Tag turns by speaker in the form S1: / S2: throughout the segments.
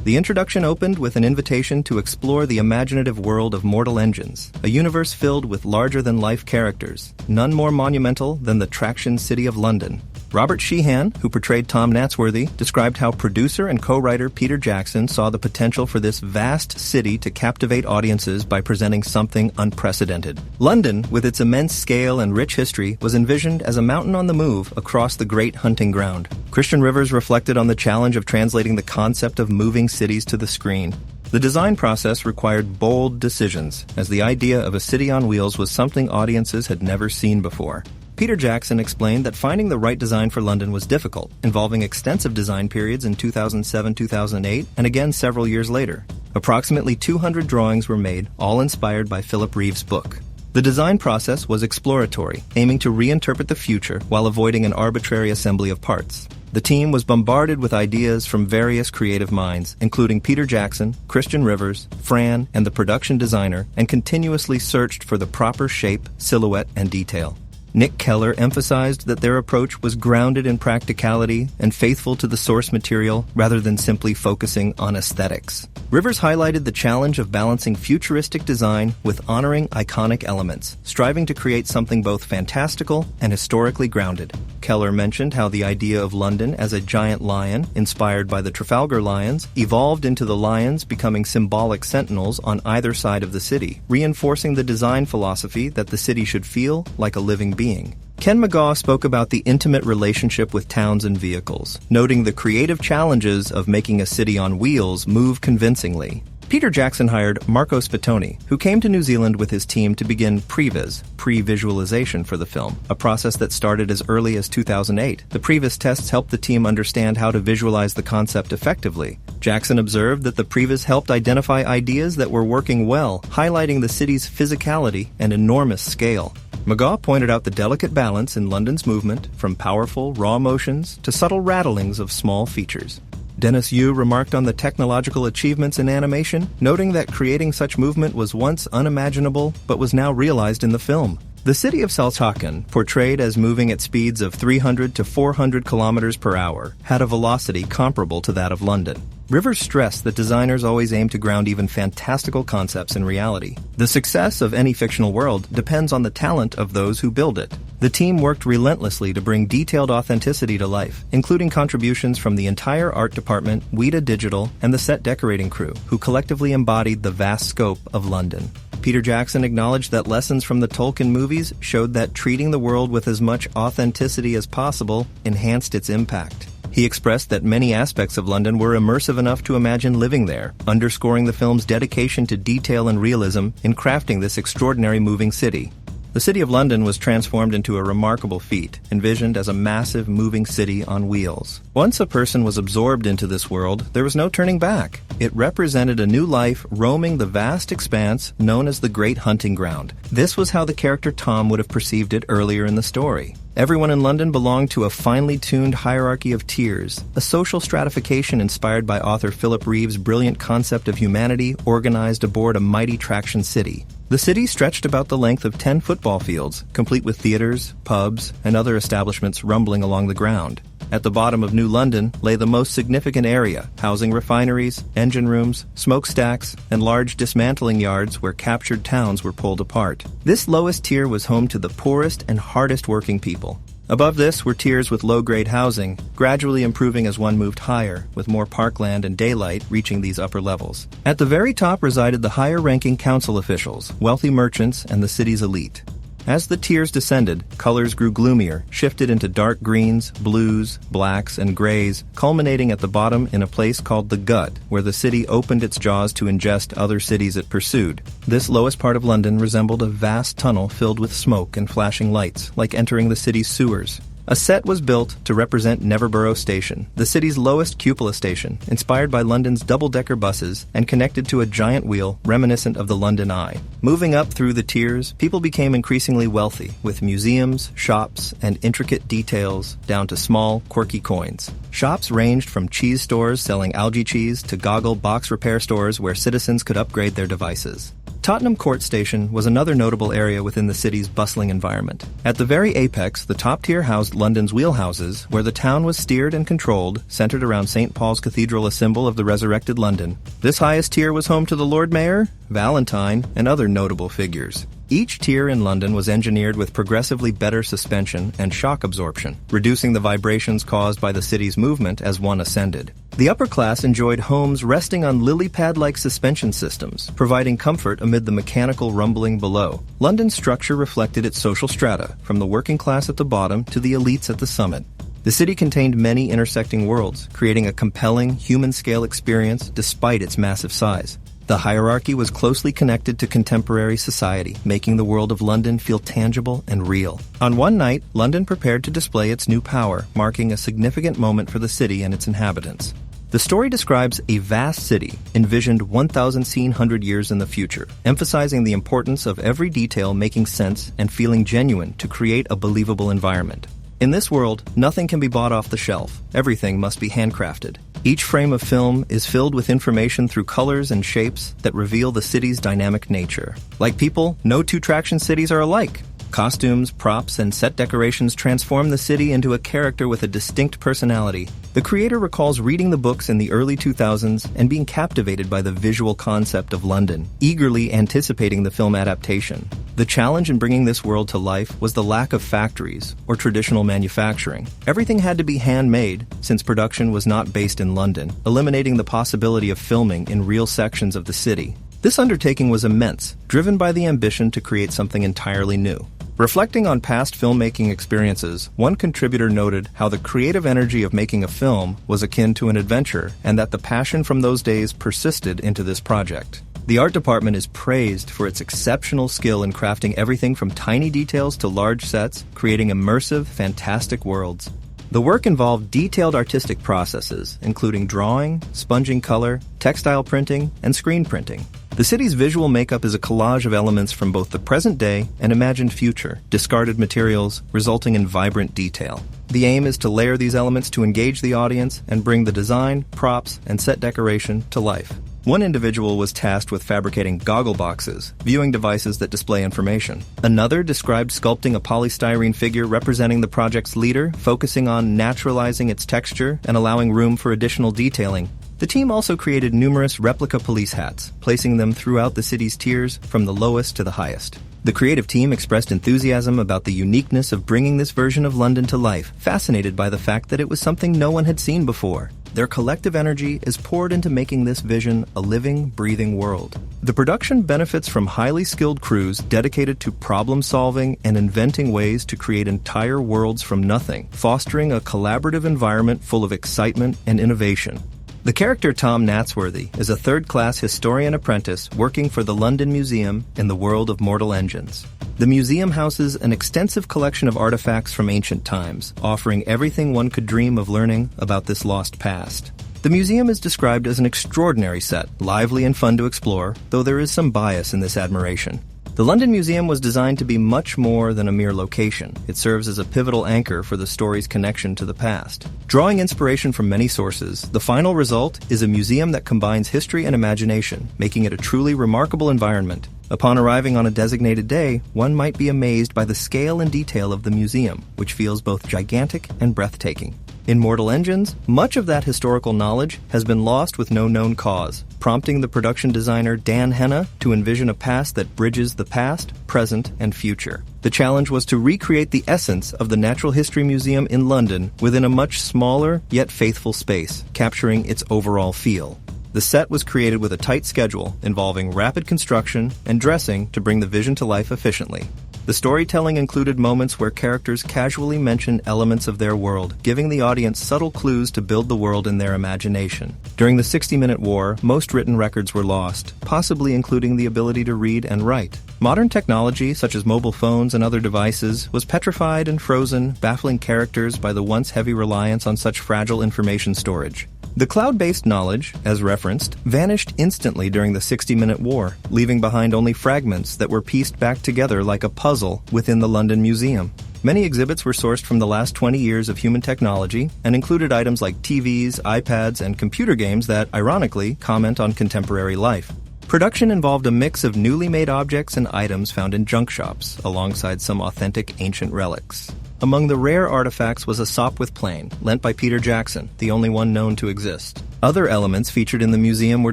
S1: The introduction opened with an invitation to explore the imaginative world of mortal engines, a universe filled with larger-than-life characters, none more monumental than the traction city of London. Robert Sheehan, who portrayed Tom Natsworthy, described how producer and co-writer Peter Jackson saw the potential for this vast city to captivate audiences by presenting something unprecedented. London, with its immense scale and rich history, was envisioned as a mountain on the move across the great hunting ground. Christian Rivers reflected on the challenge of translating the concept of moving cities to the screen. The design process required bold decisions, as the idea of a city on wheels was something audiences had never seen before. Peter Jackson explained that finding the right design for London was difficult, involving extensive design periods in 2007-2008 and again several years later. Approximately 200 drawings were made, all inspired by Philip Reeve's book. The design process was exploratory, aiming to reinterpret the future while avoiding an arbitrary assembly of parts. The team was bombarded with ideas from various creative minds, including Peter Jackson, Christian Rivers, Fran, and the production designer, and continuously searched for the proper shape, silhouette, and detail. Nick Keller emphasized that their approach was grounded in practicality and faithful to the source material rather than simply focusing on aesthetics. Rivers highlighted the challenge of balancing futuristic design with honoring iconic elements, striving to create something both fantastical and historically grounded. Keller mentioned how the idea of London as a giant lion, inspired by the Trafalgar Lions, evolved into the lions becoming symbolic sentinels on either side of the city, reinforcing the design philosophy that the city should feel like a living being. Ken McGaugh spoke about the intimate relationship with towns and vehicles, noting the creative challenges of making a city on wheels move convincingly. Peter Jackson hired Marco Spitoni, who came to New Zealand with his team to begin previs, pre-visualization for the film, a process that started as early as 2008. The previs tests helped the team understand how to visualize the concept effectively. Jackson observed that the previs helped identify ideas that were working well, highlighting the city's physicality and enormous scale. McGaugh pointed out the delicate balance in London's movement, from powerful, raw motions to subtle rattlings of small features. Dennis Yu remarked on the technological achievements in animation, noting that creating such movement was once unimaginable but was now realized in the film. The city of Salzhaken, portrayed as moving at speeds of 300 to 400 kilometers per hour, had a velocity comparable to that of London. Rivers stressed that designers always aim to ground even fantastical concepts in reality. The success of any fictional world depends on the talent of those who build it. The team worked relentlessly to bring detailed authenticity to life, including contributions from the entire art department, Weta Digital, and the set decorating crew, who collectively embodied the vast scope of London. Peter Jackson acknowledged that lessons from the Tolkien movies showed that treating the world with as much authenticity as possible enhanced its impact. He expressed that many aspects of London were immersive enough to imagine living there, underscoring the film's dedication to detail and realism in crafting this extraordinary moving city. The city of London was transformed into a remarkable feat, envisioned as a massive moving city on wheels. Once a person was absorbed into this world, there was no turning back. It represented a new life roaming the vast expanse known as the Great Hunting Ground. This was how the character Tom would have perceived it earlier in the story. Everyone in London belonged to a finely tuned hierarchy of tiers, a social stratification inspired by author Philip Reeve's brilliant concept of humanity organized aboard a mighty traction city. The city stretched about the length of 10 football fields, complete with theaters, pubs, and other establishments rumbling along the ground. At the bottom of New London lay the most significant area, housing refineries, engine rooms, smokestacks, and large dismantling yards where captured towns were pulled apart. This lowest tier was home to the poorest and hardest working people. Above this were tiers with low-grade housing, gradually improving as one moved higher, with more parkland and daylight reaching these upper levels. At the very top resided the higher-ranking council officials, wealthy merchants, and the city's elite. As the tiers descended, colors grew gloomier, shifted into dark greens, blues, blacks, and grays, culminating at the bottom in a place called the Gut, where the city opened its jaws to ingest other cities it pursued. This lowest part of London resembled a vast tunnel filled with smoke and flashing lights, like entering the city's sewers. A set was built to represent Neverborough Station, the city's lowest cupola station, inspired by London's double-decker buses and connected to a giant wheel reminiscent of the London Eye. Moving up through the tiers, people became increasingly wealthy, with museums, shops, and intricate details down to small, quirky coins. Shops ranged from cheese stores selling algae cheese to goggle box repair stores where citizens could upgrade their devices. Tottenham Court Station was another notable area within the city's bustling environment. At the very apex, the top tier housed London's wheelhouses, where the town was steered and controlled, centered around St. Paul's Cathedral, a symbol of the resurrected London. This highest tier was home to the Lord Mayor, Valentine, and other notable figures. Each tier in London was engineered with progressively better suspension and shock absorption, reducing the vibrations caused by the city's movement as one ascended. The upper class enjoyed homes resting on lily pad-like suspension systems, providing comfort amid the mechanical rumbling below. London's structure reflected its social strata, from the working class at the bottom to the elites at the summit. The city contained many intersecting worlds, creating a compelling, human-scale experience despite its massive size. The hierarchy was closely connected to contemporary society, making the world of London feel tangible and real. On one night, London prepared to display its new power, marking a significant moment for the city and its inhabitants. The story describes a vast city, envisioned 1,100 years in the future, emphasizing the importance of every detail making sense and feeling genuine to create a believable environment. In this world, nothing can be bought off the shelf. Everything must be handcrafted. Each frame of film is filled with information through colors and shapes that reveal the city's dynamic nature. Like people, no two Traction cities are alike. Costumes, props, and set decorations transform the city into a character with a distinct personality. The creator recalls reading the books in the early 2000s and being captivated by the visual concept of London, eagerly anticipating the film adaptation. The challenge in bringing this world to life was the lack of factories or traditional manufacturing. Everything had to be handmade, since production was not based in London, eliminating the possibility of filming in real sections of the city. This undertaking was immense, driven by the ambition to create something entirely new. Reflecting on past filmmaking experiences, one contributor noted how the creative energy of making a film was akin to an adventure, and that the passion from those days persisted into this project. The art department is praised for its exceptional skill in crafting everything from tiny details to large sets, creating immersive, fantastic worlds. The work involved detailed artistic processes, including drawing, sponging color, textile printing, and screen printing. The city's visual makeup is a collage of elements from both the present day and imagined future, discarded materials, resulting in vibrant detail. The aim is to layer these elements to engage the audience and bring the design, props, and set decoration to life. One individual was tasked with fabricating goggle boxes, viewing devices that display information. Another described sculpting a polystyrene figure representing the project's leader, focusing on naturalizing its texture and allowing room for additional detailing. The team also created numerous replica police hats, placing them throughout the city's tiers from the lowest to the highest. The creative team expressed enthusiasm about the uniqueness of bringing this version of London to life, fascinated by the fact that it was something no one had seen before. Their collective energy is poured into making this vision a living, breathing world. The production benefits from highly skilled crews dedicated to problem-solving and inventing ways to create entire worlds from nothing, fostering a collaborative environment full of excitement and innovation. The character Tom Natsworthy is a third-class historian apprentice working for the London Museum in the world of mortal engines. The museum houses an extensive collection of artifacts from ancient times, offering everything one could dream of learning about this lost past. The museum is described as an extraordinary set, lively and fun to explore, though there is some bias in this admiration. The London Museum was designed to be much more than a mere location. It serves as a pivotal anchor for the story's connection to the past. Drawing inspiration from many sources, the final result is a museum that combines history and imagination, making it a truly remarkable environment. Upon arriving on a designated day, one might be amazed by the scale and detail of the museum, which feels both gigantic and breathtaking. In Mortal Engines, much of that historical knowledge has been lost with no known cause, prompting the production designer Dan Henna to envision a past that bridges the past, present, and future. The challenge was to recreate the essence of the Natural History Museum in London within a much smaller, yet faithful space, capturing its overall feel. The set was created with a tight schedule involving rapid construction and dressing to bring the vision to life efficiently. The storytelling included moments where characters casually mentioned elements of their world, giving the audience subtle clues to build the world in their imagination. During the 60-minute war, most written records were lost, possibly including the ability to read and write. Modern technology, such as mobile phones and other devices, was petrified and frozen, baffling characters by the once heavy reliance on such fragile information storage. The cloud-based knowledge, as referenced, vanished instantly during the 60-minute war, leaving behind only fragments that were pieced back together like a puzzle within the London Museum. Many exhibits were sourced from the last 20 years of human technology and included items like TVs, iPads, and computer games that, ironically, comment on contemporary life. Production involved a mix of newly made objects and items found in junk shops, alongside some authentic ancient relics. Among the rare artifacts was a Sopwith plane, lent by Peter Jackson, the only one known to exist. Other elements featured in the museum were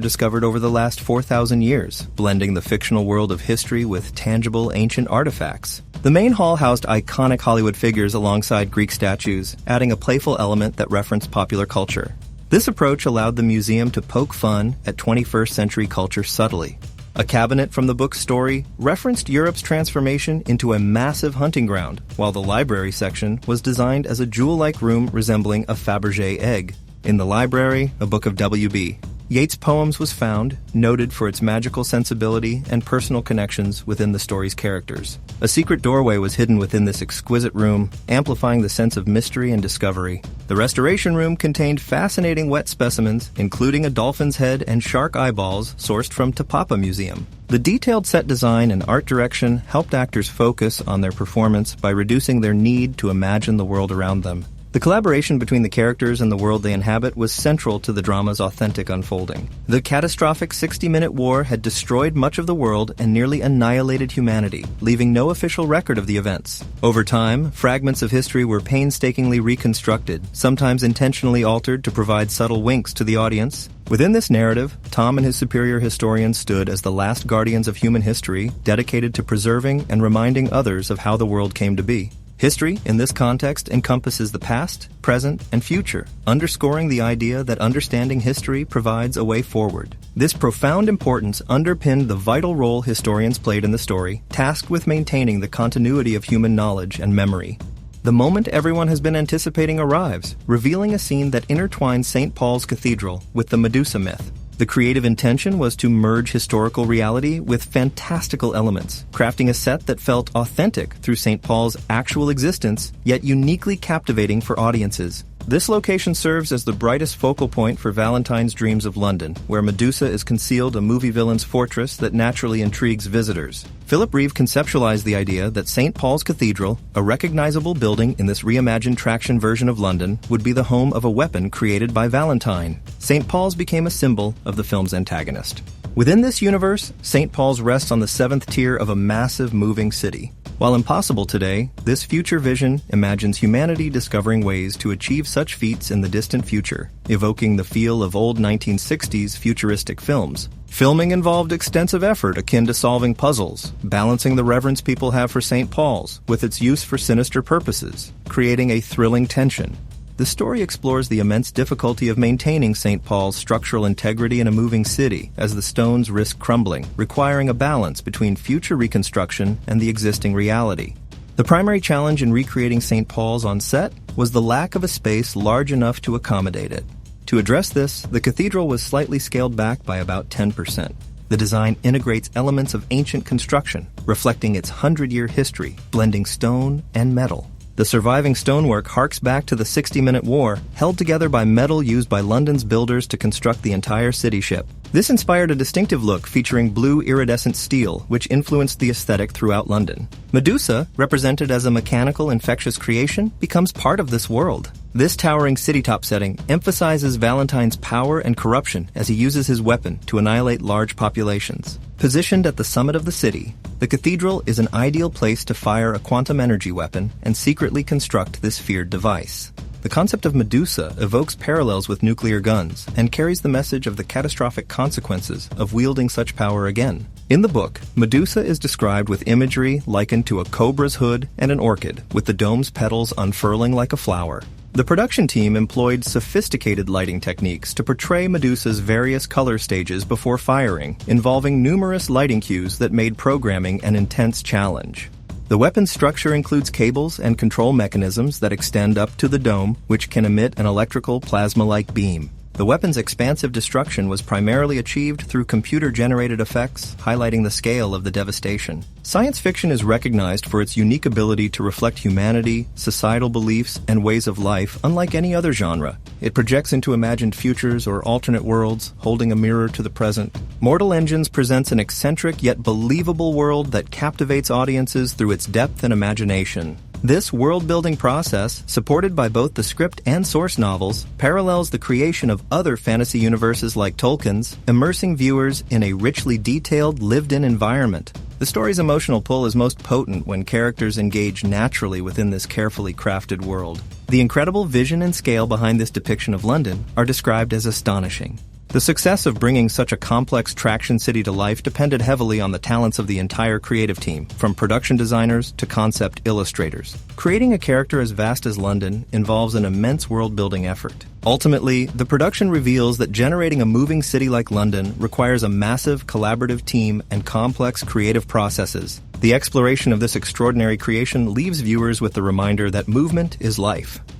S1: discovered over the last 4,000 years, blending the fictional world of history with tangible ancient artifacts. The main hall housed iconic Hollywood figures alongside Greek statues, adding a playful element that referenced popular culture. This approach allowed the museum to poke fun at 21st century culture subtly. A cabinet from the book's story referenced Europe's transformation into a massive hunting ground, while the library section was designed as a jewel-like room resembling a Fabergé egg. In the library, a book of W.B. Yeats' poems was found, noted for its magical sensibility and personal connections within the story's characters. A secret doorway was hidden within this exquisite room, amplifying the sense of mystery and discovery. The restoration room contained fascinating wet specimens, including a dolphin's head and shark eyeballs sourced from Tapapa Museum. The detailed set design and art direction helped actors focus on their performance by reducing their need to imagine the world around them. The collaboration between the characters and the world they inhabit was central to the drama's authentic unfolding. The catastrophic 60-minute war had destroyed much of the world and nearly annihilated humanity, leaving no official record of the events. Over time, fragments of history were painstakingly reconstructed, sometimes intentionally altered to provide subtle winks to the audience. Within this narrative, Tom and his superior historians stood as the last guardians of human history, dedicated to preserving and reminding others of how the world came to be. History, in this context, encompasses the past, present, and future, underscoring the idea that understanding history provides a way forward. This profound importance underpinned the vital role historians played in the story, tasked with maintaining the continuity of human knowledge and memory. The moment everyone has been anticipating arrives, revealing a scene that intertwines St. Paul's Cathedral with the Medusa myth. The creative intention was to merge historical reality with fantastical elements, crafting a set that felt authentic through St. Paul's actual existence, yet uniquely captivating for audiences. This location serves as the brightest focal point for Valentine's dreams of London, where Medusa is concealed a movie villain's fortress that naturally intrigues visitors. Philip Reeve conceptualized the idea that St. Paul's Cathedral, a recognizable building in this reimagined traction version of London, would be the home of a weapon created by Valentine. St. Paul's became a symbol of the film's antagonist. Within this universe, St. Paul's rests on the seventh tier of a massive moving city. While impossible today, this future vision imagines humanity discovering ways to achieve such feats in the distant future, evoking the feel of old 1960s futuristic films. Filming involved extensive effort akin to solving puzzles, balancing the reverence people have for St. Paul's with its use for sinister purposes, creating a thrilling tension. The story explores the immense difficulty of maintaining St. Paul's structural integrity in a moving city as the stones risk crumbling, requiring a balance between future reconstruction and the existing reality. The primary challenge in recreating St. Paul's on set was the lack of a space large enough to accommodate it. To address this, the cathedral was slightly scaled back by about 10%. The design integrates elements of ancient construction, reflecting its 100-year history, blending stone and metal. The surviving stonework harks back to the 60-minute war, held together by metal used by London's builders to construct the entire city ship. This inspired a distinctive look featuring blue iridescent steel, which influenced the aesthetic throughout London. Medusa, represented as a mechanical, infectious creation, becomes part of this world. This towering city-top setting emphasizes Valentine's power and corruption as he uses his weapon to annihilate large populations. Positioned at the summit of the city, the cathedral is an ideal place to fire a quantum energy weapon and secretly construct this feared device. The concept of Medusa evokes parallels with nuclear guns and carries the message of the catastrophic consequences of wielding such power again. In the book, Medusa is described with imagery likened to a cobra's hood and an orchid, with the dome's petals unfurling like a flower. The production team employed sophisticated lighting techniques to portray Medusa's various color stages before firing, involving numerous lighting cues that made programming an intense challenge. The weapon's structure includes cables and control mechanisms that extend up to the dome, which can emit an electrical plasma-like beam. The weapon's expansive destruction was primarily achieved through computer-generated effects, highlighting the scale of the devastation. Science fiction is recognized for its unique ability to reflect humanity, societal beliefs, and ways of life unlike any other genre. It projects into imagined futures or alternate worlds, holding a mirror to the present. Mortal Engines presents an eccentric yet believable world that captivates audiences through its depth and imagination. This world-building process, supported by both the script and source novels, parallels the creation of other fantasy universes like Tolkien's, immersing viewers in a richly detailed, lived-in environment. The story's emotional pull is most potent when characters engage naturally within this carefully crafted world. The incredible vision and scale behind this depiction of London are described as astonishing. The success of bringing such a complex traction city to life depended heavily on the talents of the entire creative team, from production designers to concept illustrators. Creating a character as vast as London involves an immense world-building effort. Ultimately, the production reveals that generating a moving city like London requires a massive collaborative team and complex creative processes. The exploration of this extraordinary creation leaves viewers with the reminder that movement is life.